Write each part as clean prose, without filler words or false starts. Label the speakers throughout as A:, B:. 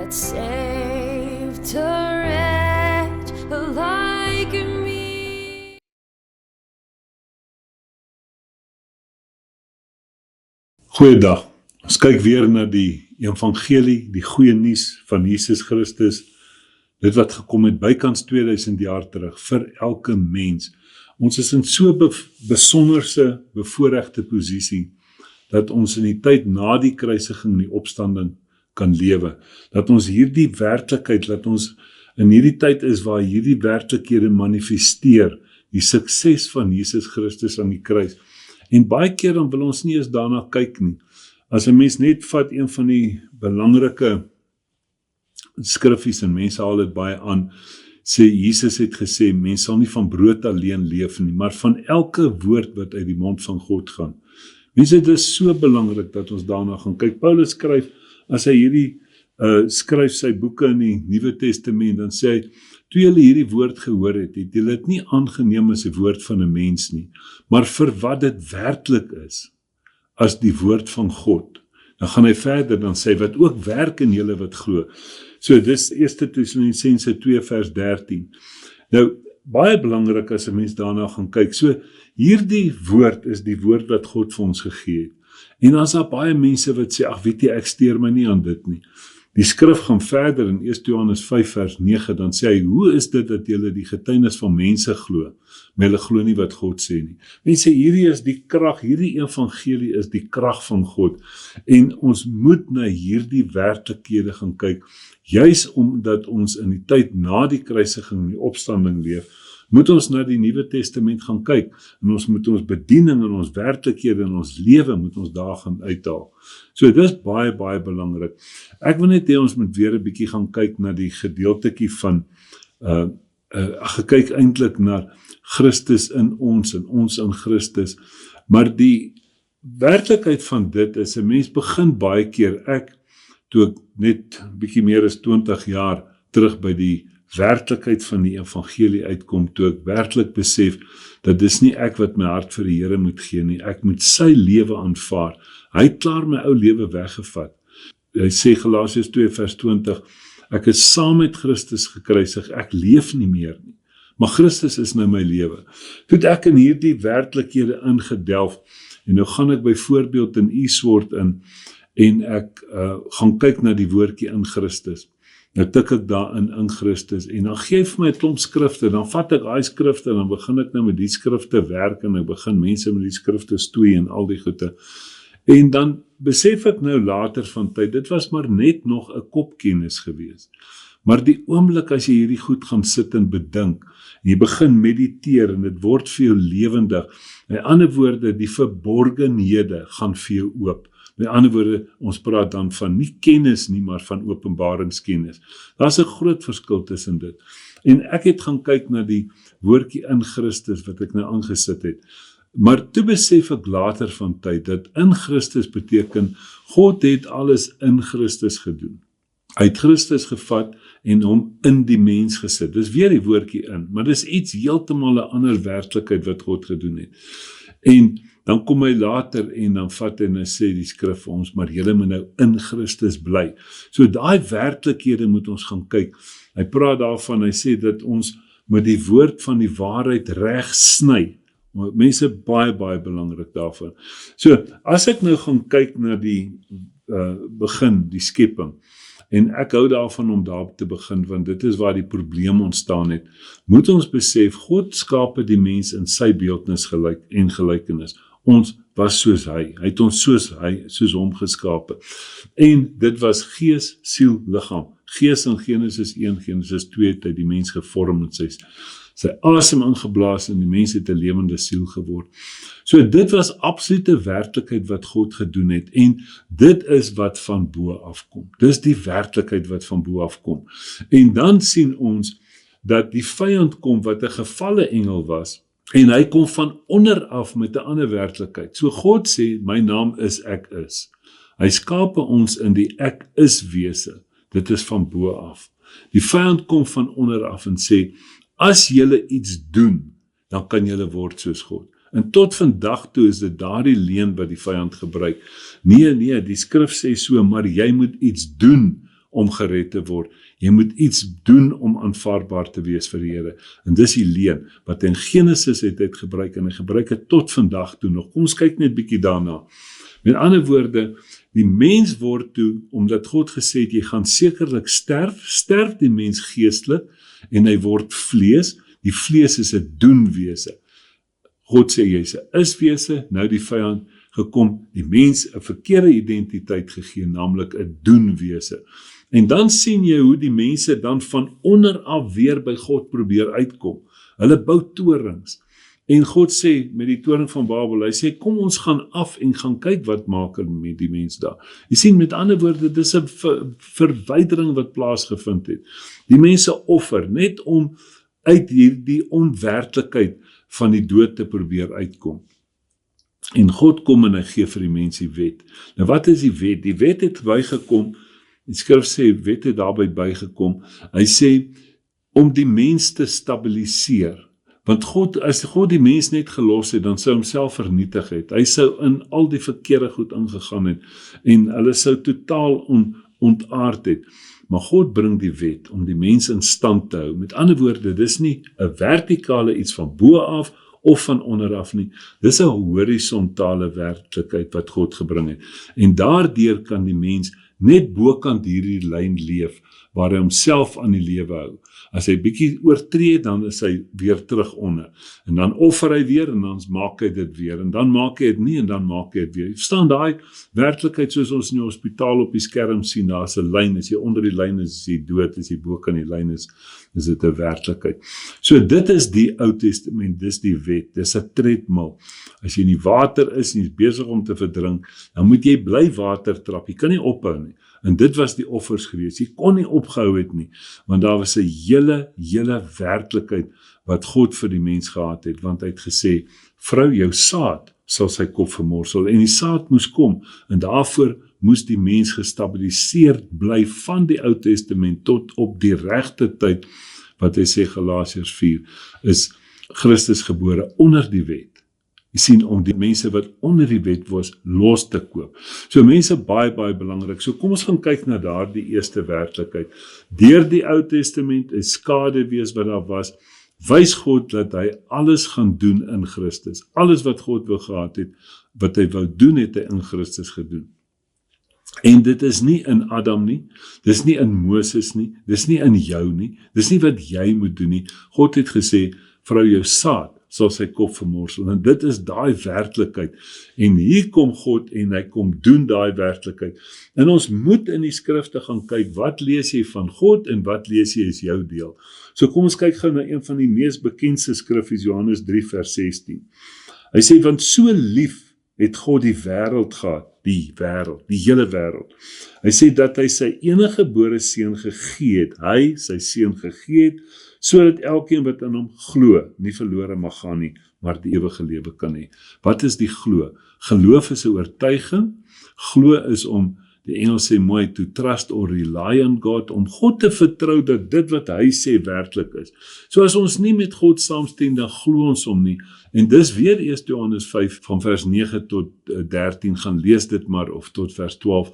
A: that saved a wretch like me.
B: Goeiedag, ons kyk weer na die evangelie, die goeie nuus van Jesus Christus, dit wat gekom het bykans 2000 jaar terug, vir elke mens. Ons is in so besonderse, bevoorregte posisie, dat ons in die tyd na die kruisiging en die opstanding kan lewe. Dat ons hierdie werklikheid, dat ons in hierdie tyd is waar hierdie werklikhede manifesteer, die sukses van Jesus Christus aan die kruis. En baie keer dan wil ons nie eens daarna kyk nie. As 'n mens net vat een van die belangrike skriffies, en mense haal dit baie aan, sê Jesus het gesê, mens sal nie van brood alleen leef nie, maar van elke woord wat uit die mond van God gaan. Mense, dit is so belangrik dat ons daarna gaan kyk. Paulus skryf, as hy hierdie skryf sy boeke in die Nuwe Testament, dan sê hy, toe julle hierdie woord gehoor het, het julle dit nie aangeneem as 'n woord van 'n mens nie, maar vir wat dit werklik is, as die woord van God. Dan gaan hy verder, dan sê wat ook werk in julle wat glo. So dis 1 Tessalonisense 2 vers 13. Nou, baie belangrik as 'n mens daarna gaan kyk. So, hierdie woord is die woord wat God vir ons gegee het. En as daar baie mense wat sê, ag weet jy, ek steur my nie aan dit nie. Die skrif gaan verder in 1 Johannes 5 vers 9, dan sê hy, hoe is dit dat julle die getuienis van mense glo, maar julle glo nie wat God sê nie. Mense, hierdie is die krag, hierdie evangelie is die krag van God, en ons moet na hierdie werklikhede gaan kyk, juis omdat ons in die tyd na die kruisiging en die opstanding leef, moet ons na die Nuwe Testament gaan kyk, en ons moet ons bediening en ons werklikhede en ons lewe moet ons daar gaan uithaal. So dit is baie, baie belangrik. Ek wil net hê ons moet weer 'n bietjie gaan kyk na die gedeeltetjie van, gekyk eintlik na Christus in ons en ons in Christus, maar die werklikheid van dit is, 'n mens begin baie keer, toe ek net bietjie meer as 20 jaar terug by die werklikheid van die evangelie uitkom, toe ek werklik besef, dat dis nie ek wat my hart vir die Here moet gee nie, ek moet sy lewe aanvaar. Hy het klaar my ou lewe weggevat. Hy sê Galasiërs 2 vers 20, ek is saam met Christus gekruisig, ek leef nie meer nie, maar Christus is nou my lewe. Toe het ek in hierdie werklikhede ingedelf, en nou gaan ek byvoorbeeld in Esword in, en ek gaan kyk na die woordjie in Christus. Nou tik ek daarin in Christus, en dan gee vir my 'n klomp skrifte, dan vat ek daai skrifte, en dan begin ek nou met die skrifte werk, en ek begin mense met die skrifte stoei, en al die goede. En dan besef ek nou later van tyd, dit was maar net nog 'n kopkennis gewees. Maar die oomblik as jy hierdie goed gaan sit en bedink, en jy begin mediteer, en dit word vir jou lewendig, met ander woorde, die verborgenhede gaan vir jou oop. Met ander woorde, ons praat dan van nie kennis nie, maar van openbaringskennis. Daar's 'n groot verskil tussen dit. En ek het gaan kyk na die woordjie in Christus, wat ek nou aangesit het. Maar toe besef ek later van tyd, dat in Christus beteken, God het alles in Christus gedoen. Hy het Christus gevat, en hom in die mens gesit. Dis weer die woordjie in, maar dis iets heeltemal 'n ander werklikheid wat God gedoen het. En dan kom hy later en dan vat hy en sê die skrif vir ons, maar julle moet nou in Christus bly. So daai werklikhede moet ons gaan kyk. Hy praat daarvan, hy sê dat ons met die woord van die waarheid reg sny. Mense, baie, baie belangrik daarvan. So, as ek nou gaan kyk na die begin, die skepping, en ek hou daarvan om daar te begin, want dit is waar die probleem ontstaan het, moet ons besef, God skape die mens in sy beeldnis en gelykenis. Ons was soos hy het ons soos hom geskape. En dit was gees, siel, liggaam. Gees in Genesis 1, Genesis 2 het hy die mens gevorm met sy asem ingeblaas en die mens het 'n lewende siel geword. So dit was absolute werklikheid wat God gedoen het, en dit is wat van bo afkom. Dis die werklikheid wat van bo afkom. En dan sien ons dat die vyand kom wat 'n gevalle engel was, en hy kom van onder af met 'n ander werklikheid. So God sê, my naam is ek is. Hy skape ons in die ek is wese. Dit is van bo af. Die vyand kom van onder af en sê, as julle iets doen, dan kan julle word soos God. En tot vandag toe is dit daardie leuen wat die vyand gebruik. Nee, die skrif sê so, maar jy moet iets doen om gered te word. Jy moet iets doen om aanvaarbaar te wees vir die Here. En dis die leen wat in Genesis het gebruik en hy gebruik het tot vandag toe nog. Kom ons kyk net bietjie daarna. Met ander woorde, die mens word toe, omdat God gesê het, jy gaan sekerlik sterf die mens geestelik en hy word vlees. Die vlees is 'n doenwese. God sê jy's 'n is-wese, nou die vyand gekom, die mens 'n verkeerde identiteit gegee, naamlik 'n doenwese. En dan sien jy hoe die mense dan van onder af weer by God probeer uitkom. Hulle bou torings. En God sê met die toring van Babel, hy sê kom ons gaan af en gaan kyk wat maak met die mens daar. Jy sien met ander woorde, dis 'n verwydering wat plaasgevind het. Die mense offer net om uit hierdie onwerklikheid van die dood te probeer uitkom. En God kom en hy gee vir die mens die wet. Nou wat is die wet? Die wet het bygekom, die skrif sê wet het daarby bygekom. Hy sê om die mens te stabiliseer. Want as God die mens net gelos het, dan sou homself vernietig het. Hy sou in al die verkeerde goed ingegaan het en hulle sou totaal ontaard het. Maar God bring die wet om die mens in stand te hou. Met ander woorde, dis nie 'n vertikale iets van bo af of van onder af nie. Dis 'n horisontale werklikheid wat God gebring het. En daardeur kan die mens net bokant hierdie lyn leef, waar hy homself aan die lewe hou. As hy bietjie oortree, dan is hy weer terug onder. En dan offer hy weer, en dan maak hy dit weer. En dan maak hy dit nie, en dan maak hy dit weer. Jy verstaan daai werklikheid soos ons in die hospitaal op die skerm sien, daar is 'n lyn, as jy onder die lyn is jy dood, as jy bokant die lyn is dit 'n werklikheid. So dit is die Ou Testament, dis die wet, dis 'n tredmil. As jy in die water is en jy is besig om te verdrink, dan moet jy bly water trap, jy kan nie ophou nie. En dit was die offers gewees, jy kon nie opgehou het nie, want daar was 'n hele werklikheid wat God vir die mens gehad het, want hy het gesê, vrou, jou saad sal sy kop vermorsel, en die saad moes kom, en daarvoor moes die mens gestabiliseerd bly van die Ou Testament tot op die regte tyd, wat hy sê Galasiërs 4, is Christus gebore onder die wet. Jy sien, om die mense wat onder die wet was, los te koop. So mense, baie belangrik. So kom ons gaan kyk na daardie eerste werklikheid. Deur die Ou Testament is skade wees wat daar was, wys God dat hy alles gaan doen in Christus. Alles wat God wou gehad het, wat hy wou doen, het hy in Christus gedoen. En dit is nie in Adam nie, dis nie in Moses nie, dis nie in jou nie, dis nie wat jy moet doen nie. God het gesê, vrou, jou saad sal sy kop vermorsel, en dit is daai werklikheid, en hier kom God, en hy kom doen daai werklikheid, en ons moet in die skrifte gaan kyk, wat lees jy van God, en wat lees jy is jou deel. So kom ons kyk gou na een van die mees bekendste skriffies, Johannes 3 vers 16. Hy sê, want so lief het God die wêreld gehad, die hele wêreld. Hy sê dat hy sy enige gebore seun gegee het, hy sy seun gegee het, sodat elkeen wat in hom glo, nie verlore mag gaan nie, maar die ewige lewe kan hê. Wat is die glo? Geloof is 'n oortuiging, glo is om, die Engels sê mooi, to trust or rely on God, om God te vertrou dat dit wat hy sê werklik is. So as ons nie met God saamstem, dan glo ons hom nie. En dis weer 1 Johannes 5 van vers 9 tot 13, gaan lees dit maar, of tot vers 12,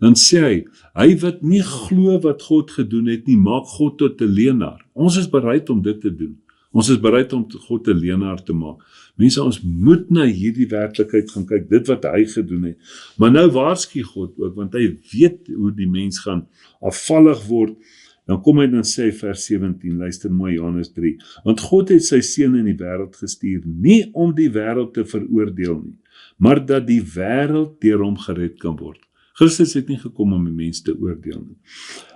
B: dan sê hy wat nie glo wat God gedoen het nie, maak God tot 'n leienaar. Ons is bereid om dit te doen. Ons is bereid om God 'n leienaar te maak. Mense, ons moet na hierdie werklikheid gaan kyk, dit wat hy gedoen het. Maar nou waarsku God ook, want hy weet hoe die mens gaan afvallig word. Dan kom hy dan sê vers 17, luister mooi Johannes 3, want God het sy seun in die wêreld gestuur, nie om die wêreld te veroordeel nie, maar dat die wêreld deur hom gered kan word. Christus het nie gekom om die mens te oordeel nie.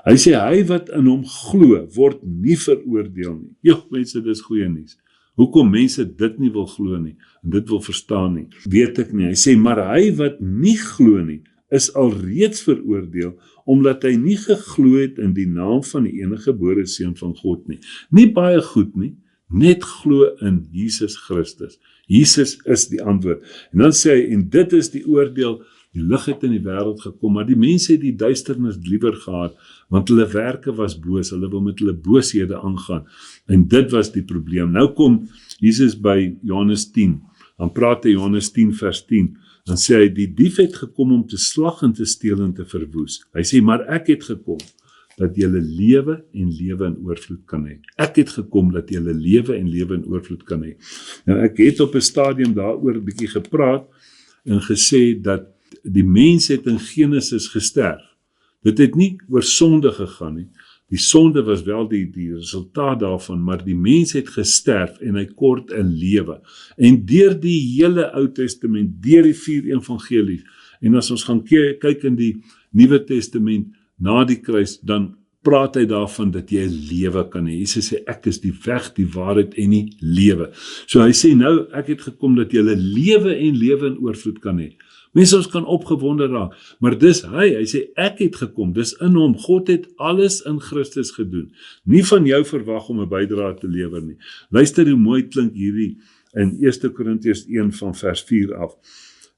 B: Hy sê, hy wat in hom glo, word nie veroordeel nie. Ja, mense, dis goeie nuus. Hoekom mense dit nie wil glo nie, en dit wil verstaan nie, weet ek nie. Hy sê, maar hy wat nie glo nie, is alreeds veroordeel, omdat hy nie geglo het in die naam van die enige gebore seun van God nie. Nie baie goed nie, net glo in Jesus Christus. Jesus is die antwoord. En dan sê hy, en dit is die oordeel, die lig het in die wêreld gekom, maar die mense het die duisternis liewer gehad, want hulle werke was boos, hulle wil met hulle booshede aangaan, en dit was die probleem. Nou kom Jesus by Johannes 10, dan praat hy Johannes 10 vers 10, dan sê hy, die dief het gekom om te slag en te steel en te verwoes. Hy sê, maar ek het gekom, dat julle lewe en lewe in oorvloed kan hê. Ek het gekom dat julle lewe en lewe in oorvloed kan hê. Nou ek het op 'n stadium daaroor 'n bietjie gepraat en gesê dat die mens het in Genesis gesterf. Dit het nie oor sonde gegaan nie. Die sonde was wel die resultaat daarvan, maar die mens het gesterf en hy kort 'n lewe. En deur die hele Ou Testament, deur die 4 evangelies, en as ons gaan kyk in die Nuwe Testament na die kruis, dan praat hy daarvan dat jy 'n lewe kan hê. Jesus sê ek is die weg, die waarheid en die lewe. So hy sê nou ek het gekom dat jy 'n lewe en lewe in oorvloed kan hê. Mense ons kan opgewonde raak, maar dis hy sê ek het gekom, dis in hom. God het alles in Christus gedoen. Nie van jou verwag om 'n bydrae te lewer nie. Luister hoe mooi klink hierdie in 1 Korintiërs 1 van vers 4 af.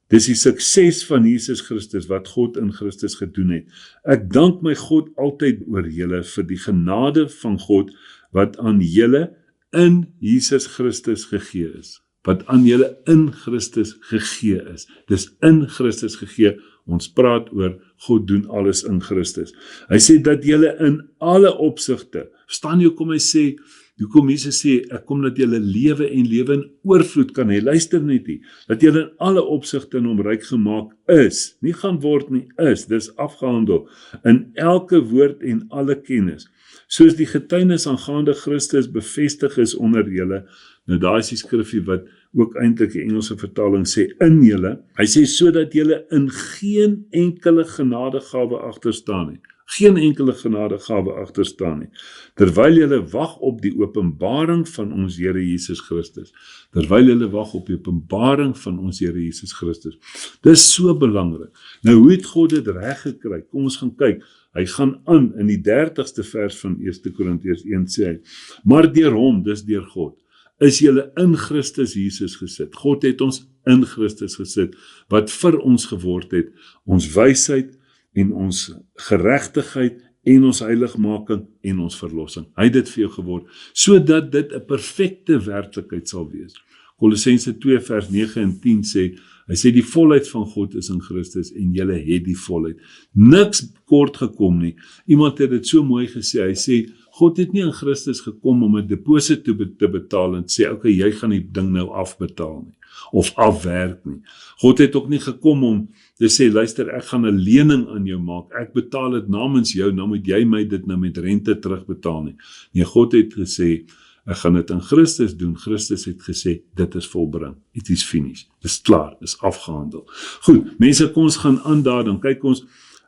B: Dis die sukses van Jesus Christus wat God in Christus gedoen het. Ek dank my God altyd oor julle vir die genade van God wat aan julle in Jesus Christus gegee is. Wat aan julle in Christus gegee is. Dis in Christus gegee. Ons praat oor God doen alles in Christus. Hy sê dat julle in alle opsigte, verstaan jy hoekom hy sê, hoekom Jesus sê, ek kom dat julle lewe en lewe in oorvloed kan hê. Luister net hier, dat julle in alle opsigte in hom ryk gemaak is, nie gaan word nie, is, dis afgehandel, in elke woord en alle kennis. Soos die getuienis aangaande Christus bevestig is onder julle, nou daar is die skrifgie wat ook eintlik die Engelse vertaling sê, in julle, hy sê, sodat julle in geen enkele genadegawe agterstaan nie, geen enkele genadegawe agterstaan nie, terwyl julle wag op die openbaring van ons Here Jesus Christus, terwyl julle wag op die openbaring van ons Here Jesus Christus. Dis so belangrik. Nou hoe het God dit reg gekry? Kom ons gaan kyk. Hy gaan aan in die 30ste vers van 1 Korintiërs 1 sê hy, maar deur hom, dis deur God, is julle in Christus Jesus gesit. God het ons in Christus gesit, wat vir ons geword het, ons wysheid en ons geregtigheid en ons heiligmaking en ons verlossing. Hy het dit vir jou geword, sodat dit 'n perfekte werklikheid sal wees. Kolossense 2 vers 9 en 10 sê, hy sê die volheid van God is in Christus en julle het die volheid. Niks kort gekom nie. Iemand het dit so mooi gesê, hy sê, God het nie in Christus gekom om 'n deposit te betaal en sê, okay, jy gaan die ding nou afbetaal nie, of afwerk nie. God het ook nie gekom om te sê, luister, ek gaan 'n lening aan jou maak, ek betaal dit namens jou, nou moet jy my dit nou met rente terugbetaal nie. Nee, God het gesê, ek gaan dit in Christus doen. Christus het gesê, dit is volbring. It is finished. Dis klaar, dis afgehandel. Goed, mense, kom ons gaan aan daar, dan kyk ons,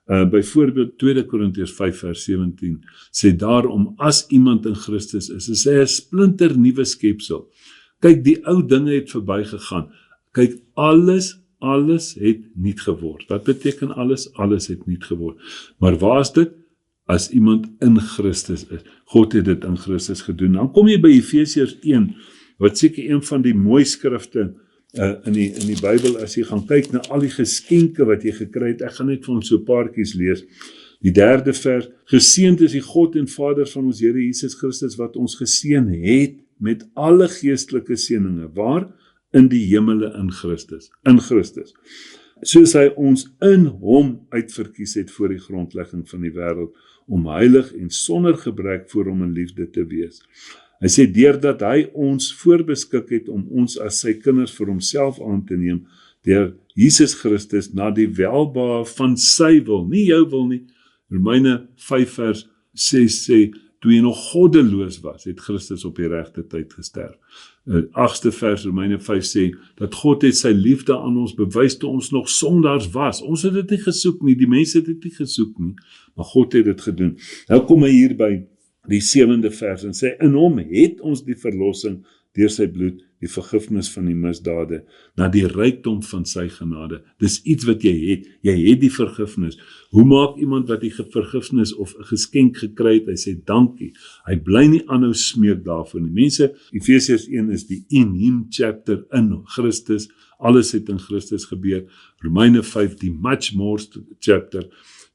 B: byvoorbeeld 2 Korintiërs 5 vers 17, sê daarom, as iemand in Christus is hy 'n splinter nuwe skepsel. Kyk, die ou dinge het verby gegaan. Kyk, alles het nuut geword. Wat beteken alles? Alles het nuut geword. Maar waar is dit? As iemand in Christus is. God het dit in Christus gedoen. Dan kom jy by Efesiërs 1, wat seker een van die mooi skrifte in die Bybel, as jy gaan kyk na al die geskenke wat jy gekry het. Ek gaan net vir ons so 'n paartjies lees. Die 3de vers, geseënd is die God en Vader van ons Here Jesus Christus, wat ons geseën het met alle geestelike seëninge. Waar? In die hemele in Christus. In Christus. Soos hy ons in hom uitverkies het voor die grondlegging van die wêreld, om heilig en sonder gebrek voor hom in liefde te wees. Hy sê, deurdat hy ons voorbeskik het om ons as sy kinders vir homself aan te neem, deur Jesus Christus na die welbehae van sy wil, nie jou wil nie. Romeine 5 vers 6 sê, toe jy nog goddeloos was, het Christus op die regte tyd gesterf. 8ste vers Romeine 5 sê, dat God het sy liefde aan ons bewys toe ons nog sondaars was. Ons het dit nie gesoek nie, die mense het dit nie gesoek nie, maar God het dit gedoen. Nou kom hy hier by die 7de vers en sê, in hom het ons die verlossing deur sy bloed, die vergifnis van die misdade, na die rykdom van sy genade. Dis iets wat jy het die vergifnis. Hoe maak iemand wat die vergifnis of 'n geskenk gekry het? Hy sê dankie. Hy bly nie aanhou smeek daarvoor nie. Mense, Efesiërs 1 is die in him chapter, in Christus, alles het in Christus gebeur. Romeine 5, die much more chapter,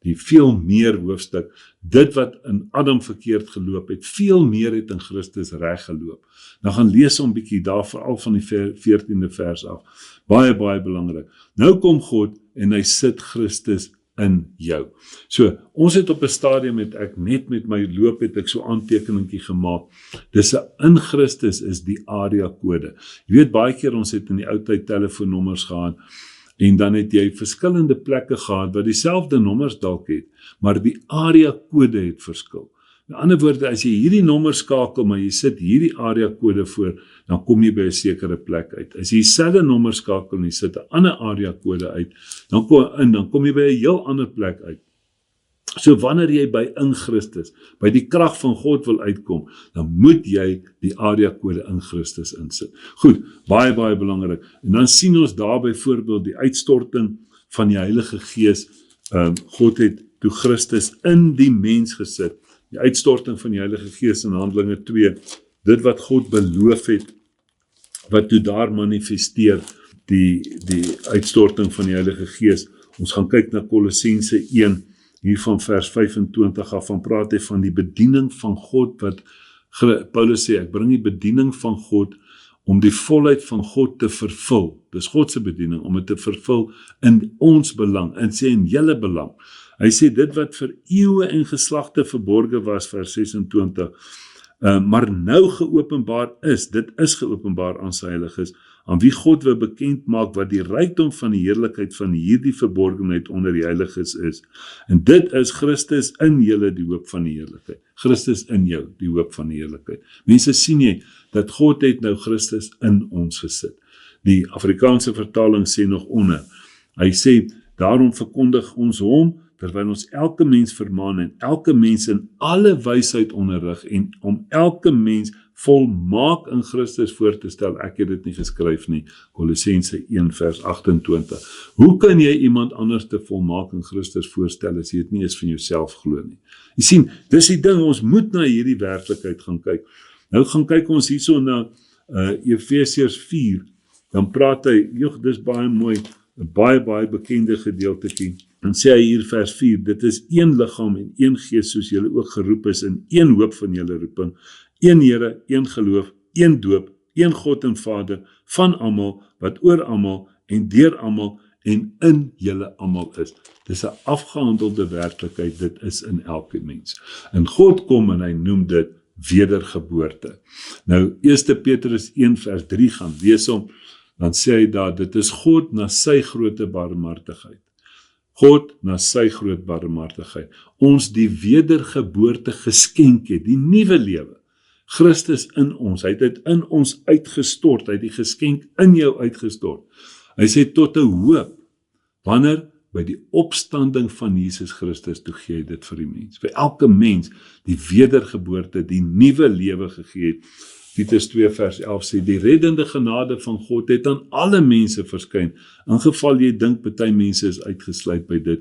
B: die veel meer hoofstuk, dit wat in Adam verkeerd geloop het, veel meer het in Christus reg geloop. Nou gaan lees om bietjie daar, veral van die 14de vers af. Baie, baie belangrik. Nou kom God en hy sit Christus in jou. So, ons het op 'n stadium het ek net met my loop het ek so aantekeningkie gemaak. Dis 'n in Christus is die area kode. Jy weet baie keer ons het in die ou tyd telefoonnommers gehad en dan het jy verskillende plekke gehad wat dieselfde nommers dalk het, maar die area kode het verskil. Met ander woorde, as jy hierdie nommer skakel, maar jy sit hierdie area kode voor, dan kom jy by 'n sekere plek uit. As jy dieselfde nommer skakel en jy sit 'n ander area kode uit, dan kom jy by 'n heel ander plek uit. So wanneer jy by in Christus, by die krag van God wil uitkom, dan moet jy die area kode in Christus insit. Goed, baie belangrik. En dan sien ons daar byvoorbeeld die uitstorting van die Heilige Gees. God het toe Christus in die mens gesit. Die uitstorting van die Heilige Gees in Handelinge 2, dit wat God beloof het, wat toe daar manifesteer, die uitstorting van die Heilige Gees. Ons gaan kyk na Kolossense 1, hier van vers 25 af, van praat hy van die bediening van God, wat Paulus sê, ek bring die bediening van God, om die volheid van God te vervul. Dis God se bediening, om dit te vervul in ons belang, en sê in julle belang. Hy sê dit wat vir eeue en geslagte verborge was, vers 26, maar nou geopenbaar is, dit is geopenbaar aan sy heiliges, aan wie God wil bekend maak wat die rykdom van die heerlikheid van hierdie verborgenheid onder die heiliges is. En dit is Christus in julle die hoop van die heerlikheid. Christus in jou, die hoop van die heerlikheid. Mense, sien jy, dat God het nou Christus in ons gesit. Die Afrikaanse vertaling sê nog onder. Hy sê, daarom verkondig ons hom, terwyl ons elke mens vermaan en elke mens in alle wysheid onderrig en om elke mens volmaak in Christus voor te stel. Ek het dit nie geskryf nie. Kolossense 1 vers 28. Hoe kan jy iemand anders te volmaak in Christus voorstel as jy dit nie eens van jouself glo nie? Jy sien, dis die ding, ons moet na hierdie werklikheid gaan kyk. Nou gaan kyk ons hierso na Efesiërs 4, dan praat hy, dis baie mooi, 'n baie bekende gedeeltetjie. Dan sê hy hier vers 4, dit is een liggaam en een gees soos julle ook geroep is in een hoop van julle roeping, een Here, een geloof, een doop, een God en Vader, van almal, wat oor almal en deur almal en in julle almal is. Dis 'n afgehandelde werklikheid, dit is in elke mens. En God kom en hy noem dit wedergeboorte. Nou, 1 Petrus 1 vers 3 gaan lees hom, dan sê hy daar, dit is God na sy groote barmhartigheid. God na sy groot barmhartigheid, ons die wedergeboorte geskenk het, die nuwe lewe. Christus in ons, hy het dit in ons uitgestort, hy het die geskenk in jou uitgestort. Hy sê tot 'n hoop, wanneer by die opstanding van Jesus Christus, toe gee hy dit vir die mens. Vir elke mens die wedergeboorte, die nuwe lewe gegee het. Titus 2 vers 11 sê, die reddende genade van God het aan alle mense verskyn. In geval jy dink, party mense is uitgesluit by dit.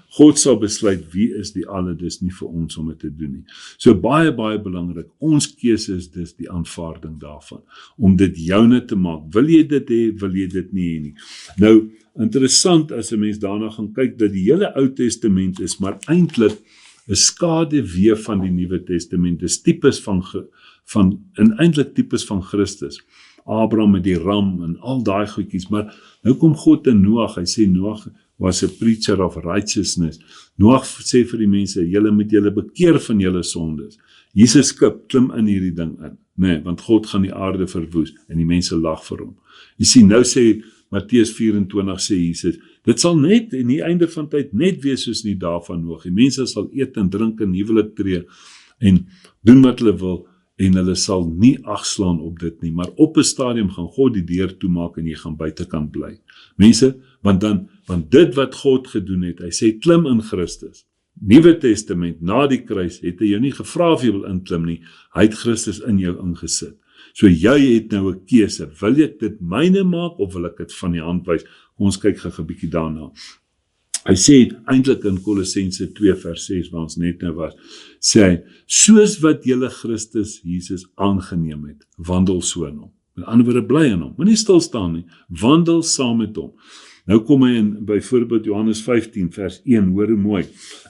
B: God sal besluit wie is die alle, dis nie vir ons om dit te doen nie. So baie belangrik, ons keuse is dus die aanvaarding daarvan, om dit joune te maak. Wil jy dit hê, wil jy dit nie hê nie. Nou, interessant as 'n mens daarna gaan kyk, dat die hele Ou Testament is, maar eintlik 'n skaduwee van die Nuwe Testament, dis tipes en eintlik tipes van Christus. Abraham met die ram en al daai goedjies, maar nou kom God in Noag, hy sê Noag was a preacher of righteousness. Noag sê vir die mense, julle moet julle bekeer van julle sondes. Jesus klim in hierdie ding in, nee, want God gaan die aarde verwoes, en die mense lag vir hom. Jy sien, nou sê Matteus 24 sê Jesus, dit sal net in die einde van tyd net wees soos die dae van Noag. Die mense sal eet en drink en huwelik tree, en doen wat hulle wil, en hulle sal nie agslaan op dit nie, maar op 'n stadium gaan God die deur toemaak en jy gaan buitekant bly. Mense, want dit wat God gedoen het, hy sê klim in Christus. Nuwe Testament, na die kruis, het hy jou nie gevra of jy wil inklim nie, hy het Christus in jou ingesit. So jy het nou 'n keuse, wil ek dit myne maak of wil ek dit van die hand wys? Ons kyk gou 'n bietjie daarna. Hy sê eintlik in Kolossense 2 vers 6 waar ons net nou was, sê hy, soos wat julle Christus Jesus aangeneem het, wandel so in hom. Met ander woorde, bly in hom, moenie stil staan nie, wandel saam met hom. Nou kom hy in byvoorbeeld Johannes 15 vers 1, hoor hoe mooi.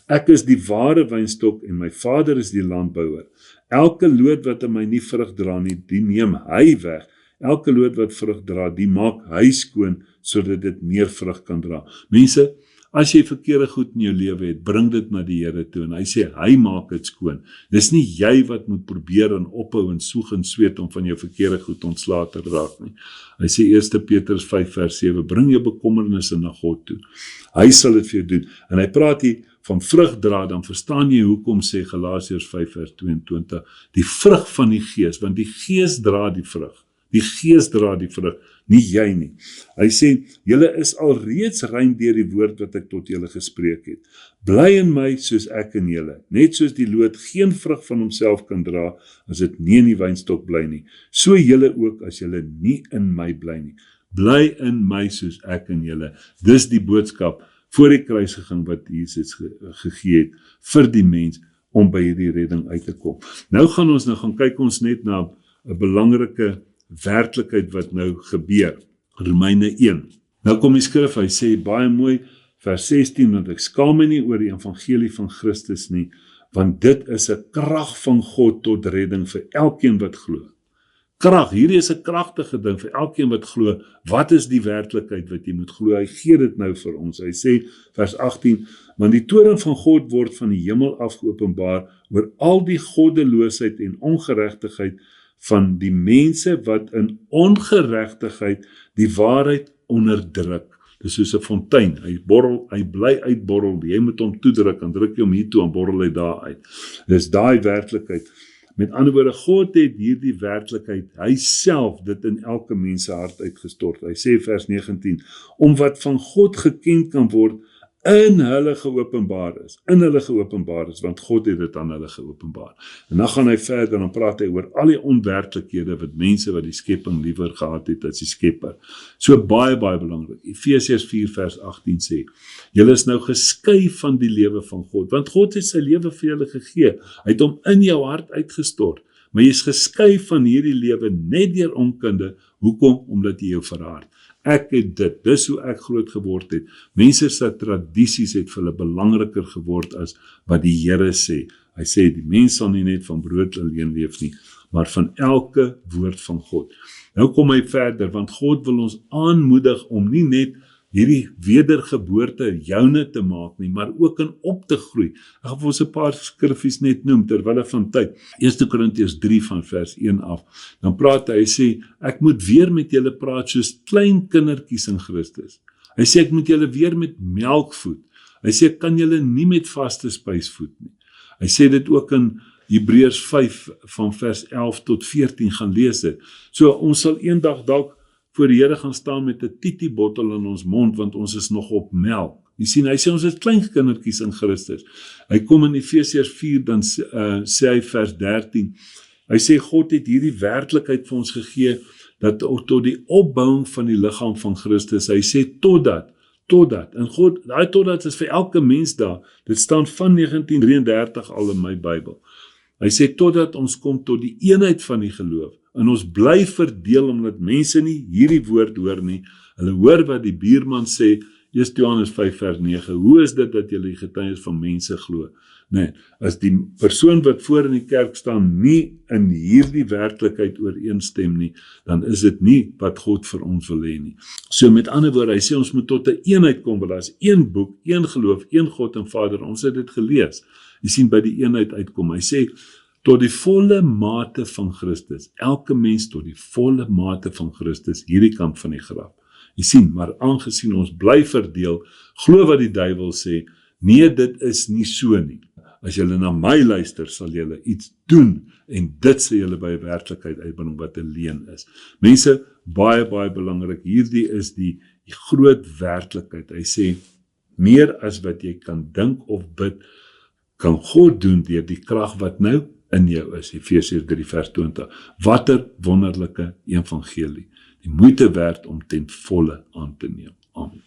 B: Ek is die ware wynstok en my Vader is die landbouer. Elke loot wat in my nie vrug dra nie, die neem hy weg. Elke loot wat vrug dra, die maak hy skoon sodat dit meer vrug kan dra. Mense, As jy verkeerde goed in jou lewe het, bring dit na die Here toe en hy sê, hy maak dit skoon. Dis nie jy wat moet probeer en ophou en soeg en sweet om van jou verkeerde goed ontslae te raak nie. Hy sê 1 Petrus 5 vers 7, bring jou bekommernisse na God toe. Hy sal dit vir jou doen. En hy praat hier van vrug dra, dan verstaan jy hoekom sê Galasiërs 5 vers 22, die vrug van die Gees, want die Gees dra die vrug. Die Gees dra die vrug, nie jy nie. Hy sê, julle is alreeds rein deur die woord wat ek tot julle gespreek het. Bly in my soos ek in julle. Net soos die loot geen vrug van homself kan dra, as dit nie in die wynstok bly nie. So julle ook as julle nie in my bly nie. Bly in my soos ek in julle. Dis die boodskap voor die kruisiging wat Jesus gegee het vir die mens om by hierdie redding uit te kom. Nou gaan kyk ons net na 'n belangrike werklikheid wat nou gebeur. Romeine 1. Nou kom die skrif, hy sê baie mooi, vers 16, want ek skaam my nie oor die evangelie van Christus nie, want dit is 'n krag van God tot redding vir elkeen wat glo. Krag, hierdie is 'n kragtige ding vir elkeen wat glo. Wat is die werklikheid wat jy moet glo? Hy gee dit nou vir ons. Hy sê, vers 18, want die toorn van God word van die hemel af geopenbaar oor al die goddeloosheid en ongeregtigheid van die mense wat in ongeregtigheid die waarheid onderdruk. Dis soos 'n fontein, hy bly uitborrel, jy moet hom toedruk, en druk jy hom hier toe, en borrel hy daar uit. Dis daai werklikheid. Met ander woorde, God het hierdie werklikheid, hy self dit in elke mens se hart uitgestort. Hy sê vers 19, om wat van God geken kan word, in hulle geopenbaar is, want God het dit aan hulle geopenbaar. En dan gaan hy verder, en praat hy oor al die onwerklikhede wat mense wat die skepping liewer gehad het as die skepper. So baie belangrik. Efesiërs 4 vers 18 sê, julle is nou geskei van die lewe van God, want God het sy lewe vir julle gegee. Hy het hom in jou hart uitgestort, maar jy is geskei van hierdie lewe net deur onkunde. Hoekom? Omdat jy jou verraad. Ek het dit, dis hoe ek groot geword het. Mense se tradisies het vir hulle belangriker geword as wat die Here sê. Hy sê, die mens sal nie net van brood alleen leef nie, maar van elke woord van God. Nou kom hy verder, want God wil ons aanmoedig om nie net hierdie wedergeboorte joune te maak nie, maar ook in op te groei. Ek gaan vir ons 'n paar skriffies net noem, terwille van tyd. 1 Korintiërs 3 van vers 1 af, dan praat hy sê, ek moet weer met julle praat soos klein kindertjies in Christus. Hy sê, ek moet julle weer met melk voed. Hy sê, ek kan julle nie met vaste spys voed nie. Hy sê dit ook in Hebreërs 5 van vers 11 tot 14 gaan lees dit. So ons sal eendag dalk voor die Here gaan staan met 'n titi bottel in ons mond, want ons is nog op melk. Jy sien, hy sê ons is klein kindertjies in Christus. Hy kom in Efesiërs 4, dan sê hy vers 13, hy sê God het hierdie werklikheid vir ons gegee, dat tot die opbouing van die liggaam van Christus, hy sê totdat, en God, daai totdat is vir elke mens daar, dit staan van 1933 al in my Bybel. Hy sê totdat ons kom tot die eenheid van die geloof, en ons bly verdeel omdat mense nie hierdie woord hoor nie, hulle hoor wat die buurman sê, 1 Johannes 5 vers 9, hoe is dit dat julle die getuienis van mense glo? Nee, as die persoon wat voor in die kerk staan nie in hierdie werklikheid ooreenstem nie, dan is dit nie wat God vir ons wil hê nie. So met ander woorde, hy sê ons moet tot 'n eenheid kom, want daar is een boek, een geloof, een God en Vader, ons het dit gelees. Jy sien by die eenheid uitkom, hy sê, tot die volle mate van Christus, elke mens tot die volle mate van Christus, hierdie kant van die graf. Jy sien, maar aangesien ons bly verdeel, glo wat die duiwel sê, nee, dit is nie so nie. As julle na my luister, sal julle iets doen, en dit sal julle by werklikheid uitbring wat 'n leuen is. Mense, baie belangrik, hierdie is die groot werklikheid. Hy sê, meer as wat jy kan dink of bid, kan God doen deur die krag wat nou in jou is. Efesiërs 3 vers 20. Watter wonderlike evangelie. Die moeite werd om ten volle aan te neem. Amen.